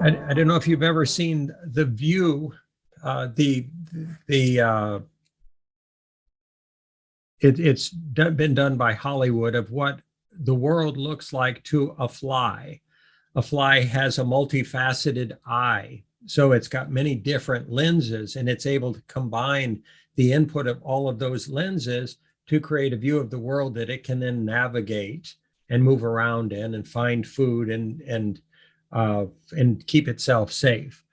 I don't know if you've ever seen the view, the it's been done by Hollywood of what the world looks like to a fly. A fly has a multifaceted eye, so it's got many different lenses, and it's able to combine the input of all of those lenses to create a view of the world that it can then navigate and move around in and find food and keep itself safe.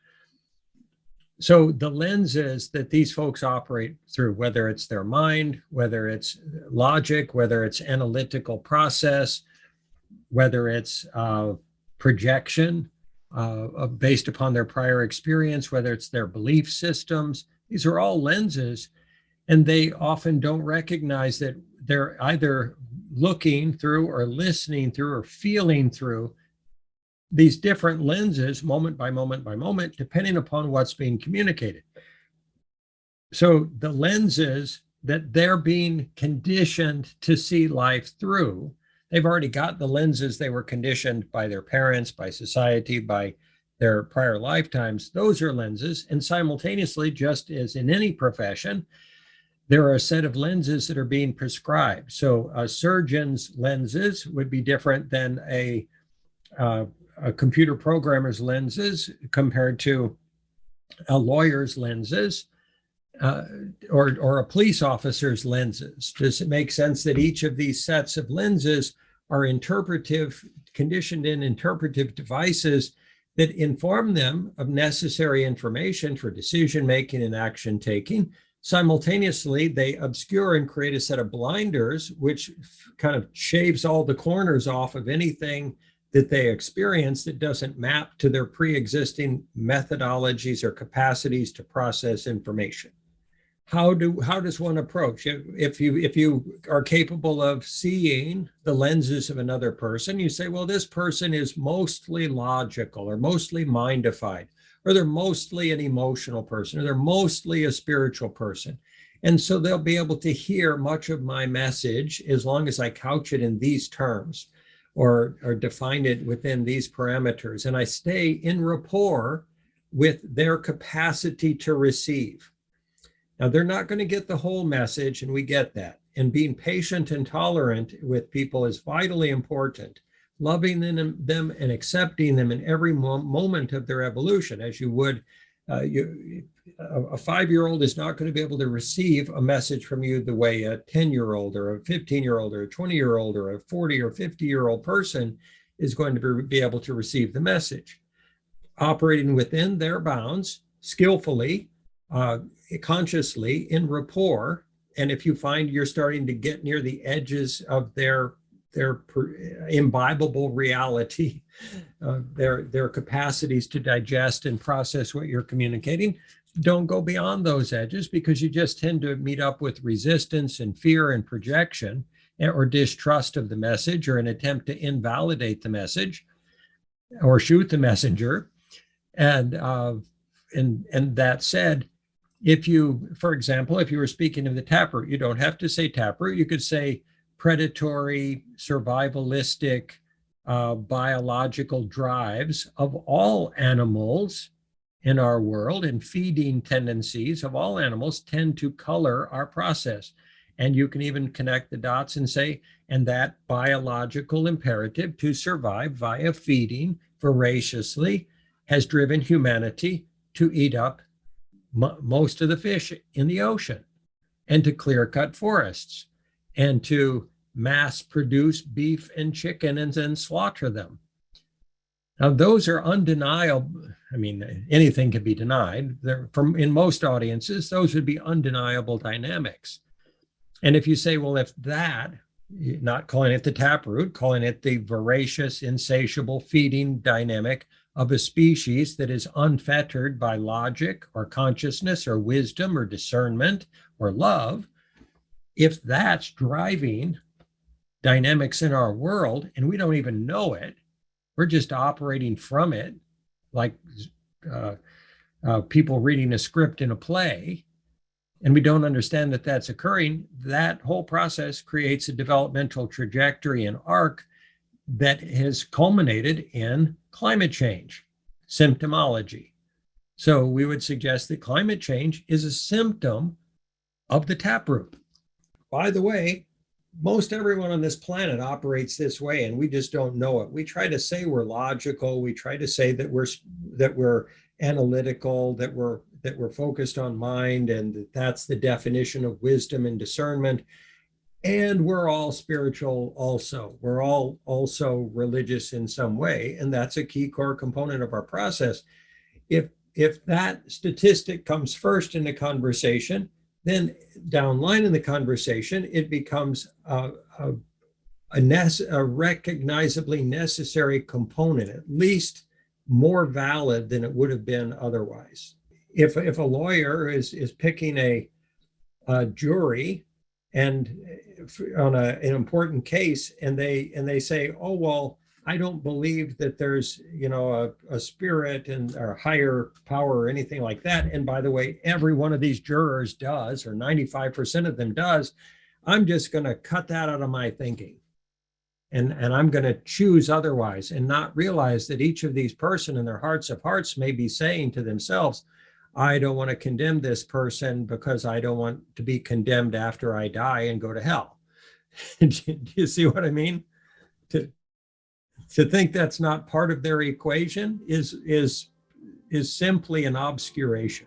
So the lenses that these folks operate through, whether it's their mind, whether it's logic, whether it's analytical process, whether it's projection based upon their prior experience, whether it's their belief systems, these are all lenses, and they often don't recognize that they're either looking through or listening through or feeling through these different lenses moment by moment by moment, depending upon what's being communicated. So the lenses that they're being conditioned to see life through, they've already got the lenses they were conditioned by their parents, by society, by their prior lifetimes. Those are lenses. And simultaneously, just as in any profession, there are a set of lenses that are being prescribed. So a surgeon's lenses would be different than a computer programmer's lenses compared to a lawyer's lenses or a police officer's lenses. Does it make sense that each of these sets of lenses are conditioned in interpretive devices that inform them of necessary information for decision making and action taking? Simultaneously, they obscure and create a set of blinders, which kind of shaves all the corners off of anything that they experience that doesn't map to their pre-existing methodologies or capacities to process information. How does one approach? If you are capable of seeing the lenses of another person, you say, well, this person is mostly logical or mostly mindified, or they're mostly an emotional person, or they're mostly a spiritual person. And so they'll be able to hear much of my message as long as I couch it in these terms or define it within these parameters. And I stay in rapport with their capacity to receive. Now, they're not going to get the whole message, and we get that. And being patient and tolerant with people is vitally important. Loving them and accepting them in every moment of their evolution, as you would. A 5-year-old is not going to be able to receive a message from you the way a 10-year-old or a 15-year-old or a 20-year-old or a 40 or 50-year-old person is going to be able to receive the message. Operating within their bounds, skillfully, consciously, in rapport, and if you find you're starting to get near the edges of their imbibable reality, their capacities to digest and process what you're communicating, don't go beyond those edges, because you just tend to meet up with resistance and fear and projection or distrust of the message, or an attempt to invalidate the message or shoot the messenger. And that said, for example, if you were speaking of the taproot, you don't have to say taproot. You could say predatory, survivalistic, biological drives of all animals in our world, and feeding tendencies of all animals tend to color our process. And you can even connect the dots and say, and that biological imperative to survive via feeding voraciously has driven humanity to eat up most of the fish in the ocean, and to clear cut forests, and to mass produce beef and chicken and then slaughter them. Now, those are undeniable. I mean, anything can be denied. In most audiences, those would be undeniable dynamics. And if you say, well, if that, not calling it the taproot, calling it the voracious, insatiable feeding dynamic of a species that is unfettered by logic or consciousness or wisdom or discernment or love, if that's driving dynamics in our world and we don't even know it, we're just operating from it like people reading a script in a play, and we don't understand that that's occurring, that whole process creates a developmental trajectory and arc that has culminated in climate change. symptomology. So we would suggest that climate change is a symptom of the taproot. By the way, most everyone on this planet operates this way, and we just don't know it. We try to say we're logical. We try to say that we're analytical, that we're focused on mind, and that's the definition of wisdom and discernment. And we're all spiritual also. We're all also religious in some way, and that's a key core component of our process. If that statistic comes first in the conversation, then downline in the conversation, it becomes a recognizably necessary component, at least more valid than it would have been otherwise. If a lawyer is picking a jury and on an important case, and they say, oh, well, I don't believe that there's, a spirit and or higher power or anything like that. And by the way, every one of these jurors does, or 95% of them does. I'm just going to cut that out of my thinking. And I'm going to choose otherwise, and not realize that each of these person in their hearts of hearts may be saying to themselves, I don't want to condemn this person because I don't want to be condemned after I die and go to hell. Do you see what I mean? To think that's not part of their equation is simply an obscuration.